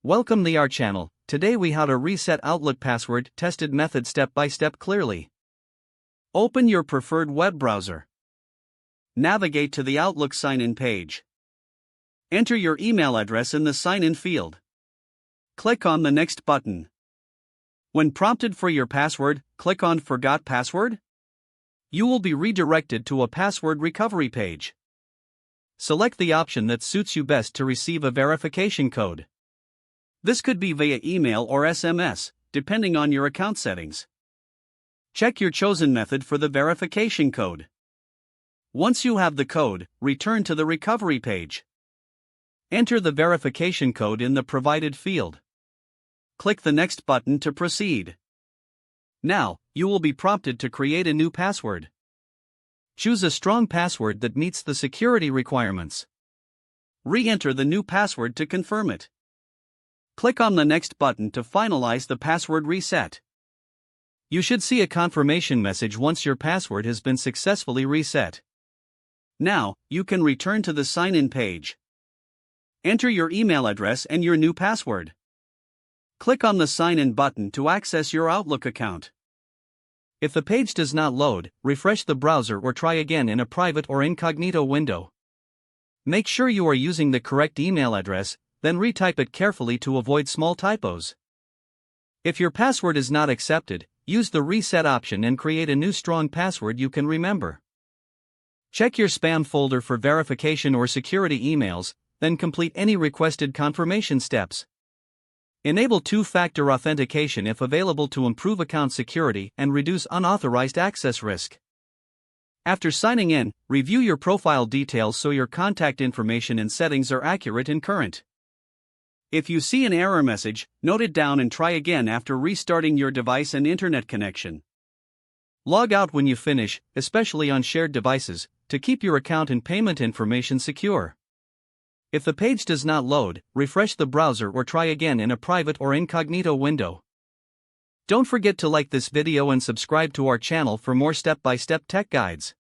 Welcome to our channel. Today we how to reset Outlook password tested method step by step clearly. Open your preferred web browser. Navigate to the Outlook sign-in page. Enter your email address in the sign-in field. Click on the Next button. When prompted for your password, click on Forgot Password. You will be redirected to a password recovery page. Select the option that suits you best to receive a verification code. This could be via email or SMS, depending on your account settings. Check your chosen method for the verification code. Once you have the code, return to the recovery page. Enter the verification code in the provided field. Click the Next button to proceed. Now, you will be prompted to create a new password. Choose a strong password that meets the security requirements. Re-enter the new password to confirm it. Click on the Next button to finalize the password reset. You should see a confirmation message once your password has been successfully reset. Now, you can return to the sign-in page. Enter your email address and your new password. Click on the Sign In button to access your Outlook account. If the page does not load, refresh the browser or try again in a private or incognito window. Make sure you are using the correct email address, then retype it carefully to avoid small typos. If your password is not accepted, use the Reset option and create a new strong password you can remember. Check your spam folder for verification or security emails, then complete any requested confirmation steps. Enable two-factor authentication if available to improve account security and reduce unauthorized access risk. After signing in, review your profile details so your contact information and settings are accurate and current. If you see an error message, note it down and try again after restarting your device and internet connection. Log out when you finish, especially on shared devices, to keep your account and payment information secure. If the page does not load, refresh the browser or try again in a private or incognito window. Don't forget to like this video and subscribe to our channel for more step-by-step tech guides.